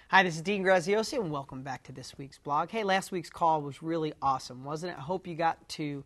Hi, this is Dean Graziosi, and welcome back to this week's blog. Hey, last week's call was really awesome, wasn't it? I hope you got to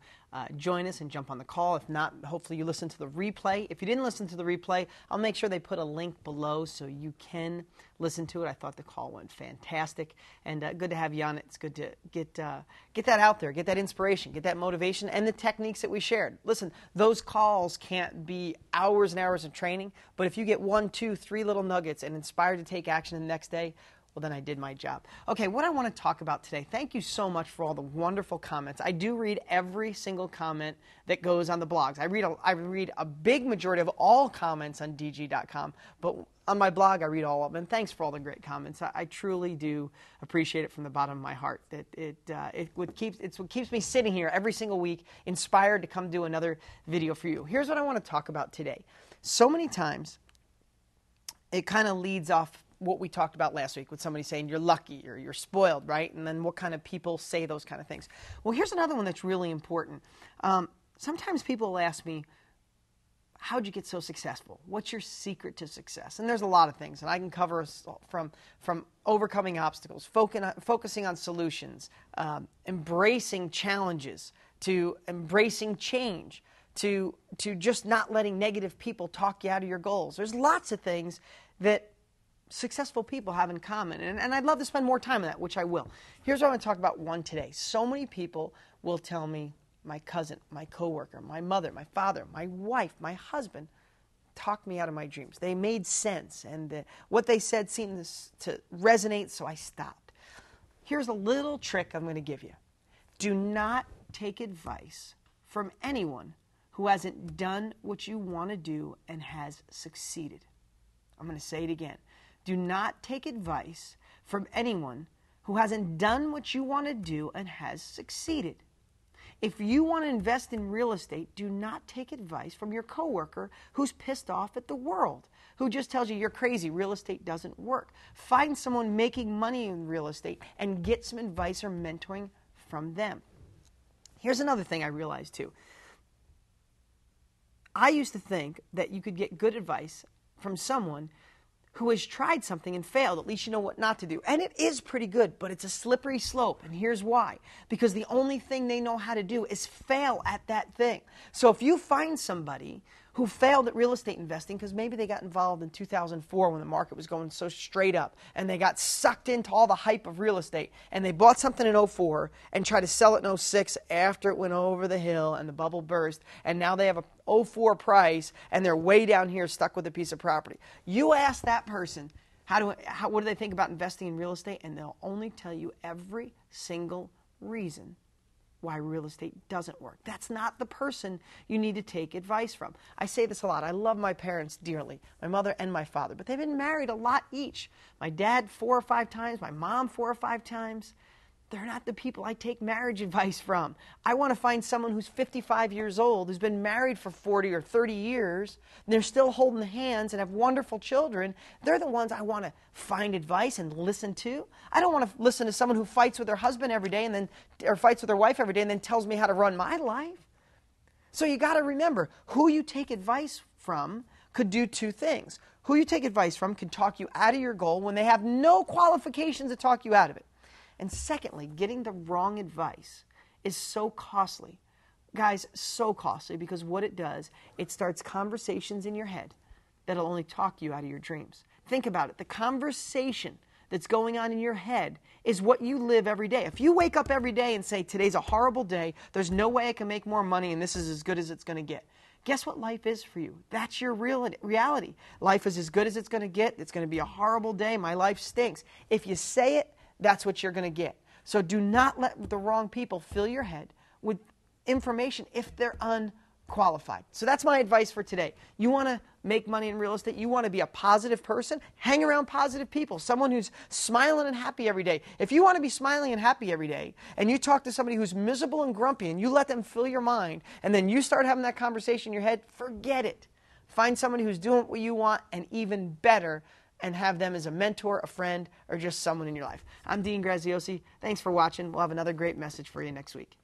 join us and jump on the call. If not, hopefully you listened to the replay. If you didn't listen to the replay, I'll make sure they put a link below so you can listen to it. I thought the call went fantastic, and good to have you on it. It's good to get that out there, get that inspiration, get that motivation, and the techniques that we shared. Listen, those calls can't be hours and hours of training, but if you get 1, 2, 3 little nuggets and inspired to take action the next day, well, then I did my job. Okay, what I want to talk about today, thank you so much for all the wonderful comments. I do read every single comment that goes on the blogs. I read a big majority of all comments on dg.com, but on my blog, I read all of them. And thanks for all the great comments. I truly do appreciate it from the bottom of my heart. It's what keeps me sitting here every single week, inspired to come do another video for you. Here's what I want to talk about today. So many times, it kind of leads off what we talked about last week with somebody saying you're lucky or you're spoiled, right? And then what kind of people say those kind of things. Well, here's another one that's really important. Sometimes people will ask me, how'd you get so successful? What's your secret to success? And there's a lot of things, and I can cover from overcoming obstacles, focusing on solutions, embracing challenges, to embracing change, to just not letting negative people talk you out of your goals. There's lots of things that successful people have in common, and I'd love to spend more time on that, which I will. Here's what I want to talk about one today. So many people will tell me, my cousin, my coworker, my mother, my father, my wife, my husband, talked me out of my dreams. They made sense, and what they said seemed to resonate, so I stopped. Here's a little trick I'm going to give you. Do not take advice from anyone who hasn't done what you want to do and has succeeded. I'm going to say it again. Do not take advice from anyone who hasn't done what you want to do and has succeeded. If you want to invest in real estate, do not take advice from your coworker who's pissed off at the world, who just tells you you're crazy, real estate doesn't work. Find someone making money in real estate and get some advice or mentoring from them. Here's another thing I realized too. I used to think that you could get good advice from someone who has tried something and failed. At least you know what not to do. And it is pretty good, but it's a slippery slope. And here's why. Because the only thing they know how to do is fail at that thing. So if you find somebody who failed at real estate investing because maybe they got involved in 2004 when the market was going so straight up, and they got sucked into all the hype of real estate, and they bought something in 04 and tried to sell it in 06 after it went over the hill and the bubble burst, and now they have a 04 price and they're way down here stuck with a piece of property. You ask that person, what do they think about investing in real estate? And they'll only tell you every single reason why real estate doesn't work. That's not the person you need to take advice from. I say this a lot. I love my parents dearly, my mother and my father, but they've been married a lot each. My dad 4 or 5 times, my mom 4 or 5 times. They're not the people I take marriage advice from. I want to find someone who's 55 years old, who's been married for 40 or 30 years, and they're still holding hands and have wonderful children. They're the ones I want to find advice and listen to. I don't want to listen to someone who fights with their husband every day or fights with their wife every day and then tells me how to run my life. So you got to remember, who you take advice from could do 2 things. Who you take advice from can talk you out of your goal when they have no qualifications to talk you out of it. And secondly, getting the wrong advice is so costly. Guys, so costly, because what it does, it starts conversations in your head that'll only talk you out of your dreams. Think about it. The conversation that's going on in your head is what you live every day. If you wake up every day and say, today's a horrible day, there's no way I can make more money, and this is as good as it's going to get. Guess what life is for you? That's your reality. Life is as good as it's going to get. It's going to be a horrible day. My life stinks. If you say it, that's what you're going to get. So do not let the wrong people fill your head with information if they're unqualified. So that's my advice for today. You want to make money in real estate? You want to be a positive person? Hang around positive people, someone who's smiling and happy every day. If you want to be smiling and happy every day, and you talk to somebody who's miserable and grumpy, and you let them fill your mind, and then you start having that conversation in your head, forget it. Find someone who's doing what you want, and even better, and have them as a mentor, a friend, or just someone in your life. I'm Dean Graziosi. Thanks for watching. We'll have another great message for you next week.